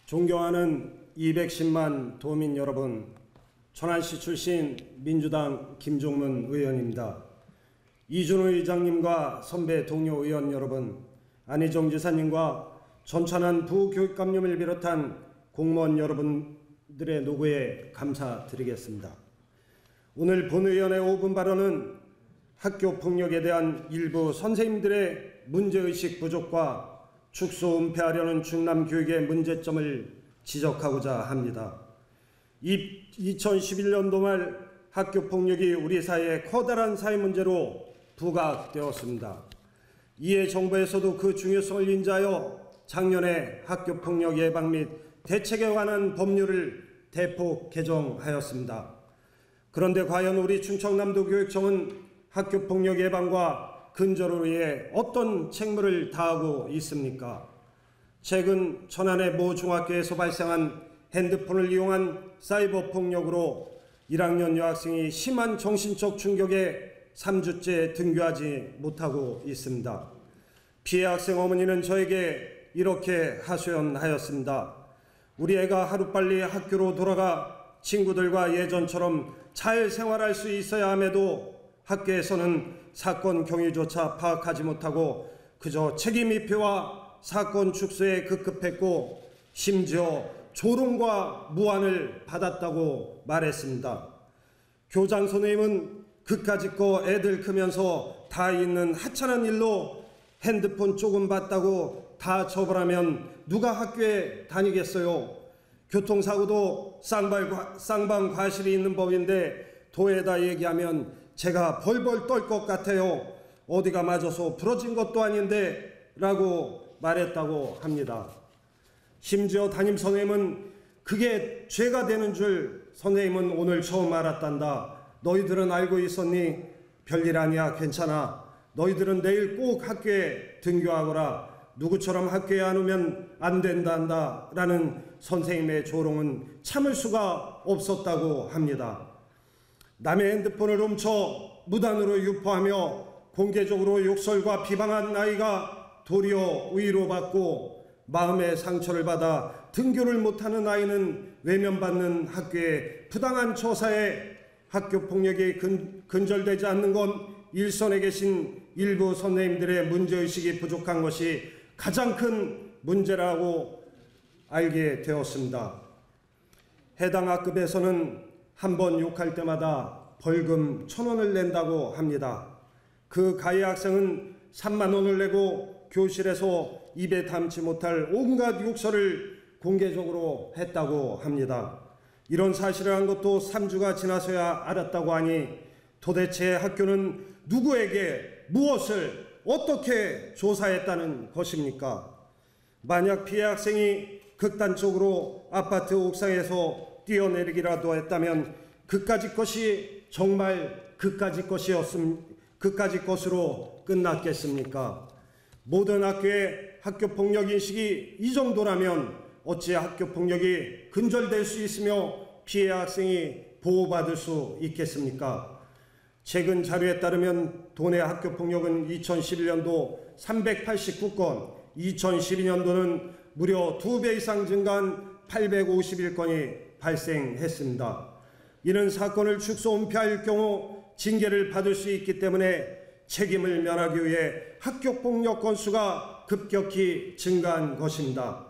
존경하는 210만 도민 여러분, 천안시 출신 민주당 김종문 의원입니다. 이준호 의장님과 선배 동료 의원 여러분, 안희정 지사님과 전천안 부교육감님을 비롯한 공무원 여러분들의 노고에 감사드리겠습니다. 오늘 본 의원의 5분 발언은 학교 폭력에 대한 일부 선생님들의 문제의식 부족과 축소 은폐하려는 충남 교육의 문제점을 지적하고자 합니다. 2011년도 말 학교 폭력이 우리 사회의 커다란 사회 문제로 부각되었습니다. 이에 정부에서도 그 중요성을 인지하여 작년에 학교 폭력 예방 및 대책에 관한 법률을 대폭 개정하였습니다. 그런데 과연 우리 충청남도 교육청은 학교 폭력 예방과 근절을 위해 어떤 책무를 다하고 있습니까? 최근 천안의 모 중학교에서 발생한 핸드폰을 이용한 사이버 폭력으로 1학년 여학생이 심한 정신적 충격에 3주째 등교하지 못하고 있습니다. 피해 학생 어머니는 저에게 이렇게 하소연하였습니다. 우리 애가 하루빨리 학교로 돌아가 친구들과 예전처럼 잘 생활할 수 있어야 함에도 학교에서는 사건 경위조차 파악하지 못하고 그저 책임 회피와 사건 축소에 급급했고 심지어 조롱과 무안을 받았다고 말했습니다. 교장 선생님은 그까짓 거 애들 크면서 다 있는 하찮은 일로 핸드폰 조금 봤다고 다 처벌하면 누가 학교에 다니겠어요? 교통사고도 쌍방 과실이 있는 법인데 도에다 얘기하면 제가 벌벌 떨 것 같아요. 어디가 맞아서 부러진 것도 아닌데 라고 말했다고 합니다. 심지어 담임선생님은 그게 죄가 되는 줄 선생님은 오늘 처음 알았단다. 너희들은 알고 있었니? 별일 아니야. 괜찮아. 너희들은 내일 꼭 학교에 등교하거라. 누구처럼 학교에 안 오면 안 된단다. 라는 선생님의 조롱은 참을 수가 없었다고 합니다. 남의 핸드폰을 훔쳐 무단으로 유포하며 공개적으로 욕설과 비방한 아이가 도리어 위로받고 마음의 상처를 받아 등교를 못하는 아이는 외면받는 학교의 부당한 처사에 학교 폭력이 근절되지 않는 건 일선에 계신 일부 선생님들의 문제의식이 부족한 것이 가장 큰 문제라고 알게 되었습니다. 해당 학급에서는 한 번 욕할 때마다 벌금 1,000원을 낸다고 합니다. 그 가해 학생은 3만 원을 내고 교실에서 입에 담지 못할 온갖 욕설을 공개적으로 했다고 합니다. 이런 사실을 한 것도 3주가 지나서야 알았다고 하니 도대체 학교는 누구에게 무엇을 어떻게 조사했다는 것입니까? 만약 피해 학생이 극단적으로 아파트 옥상에서 뛰어내리기라도 했다면 그까짓 것이 정말 그까짓 것으로 끝났겠습니까? 모든 학교의 학교폭력 인식이 이 정도라면 어찌 학교폭력이 근절될 수 있으며 피해 학생이 보호받을 수 있겠습니까? 최근 자료에 따르면 도내 학교폭력은 2011년도 389건, 2012년도는 무려 2배 이상 증가한 851건이 발생했습니다. 이는 사건을 축소 은폐할 경우 징계를 받을 수 있기 때문에 책임을 면하기 위해 학교폭력 건수가 급격히 증가한 것입니다.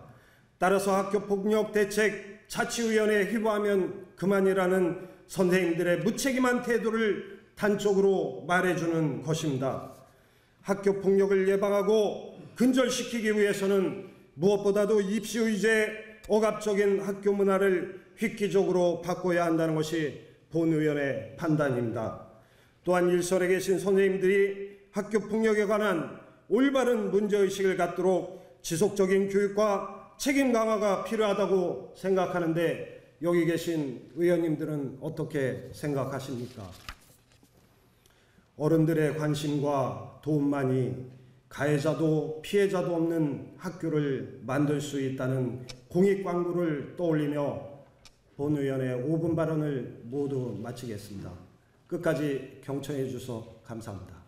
따라서 학교폭력 대책 자치위원회에 회부하면 그만이라는 선생님들의 무책임한 태도를 단적으로 말해주는 것입니다. 학교폭력을 예방하고 근절시키기 위해서는 무엇보다도 입시의제 억압적인 학교 문화를 획기적으로 바꿔야 한다는 것이 본 의원의 판단입니다. 또한 일선에 계신 선생님들이 학교폭력에 관한 올바른 문제의식을 갖도록 지속적인 교육과 책임 강화가 필요하다고 생각하는데 여기 계신 의원님들은 어떻게 생각하십니까? 어른들의 관심과 도움만이 가해자도 피해자도 없는 학교를 만들 수 있다는 공익광고를 떠올리며 본 의원의 5분 발언을 모두 마치겠습니다. 끝까지 경청해 주셔서 감사합니다.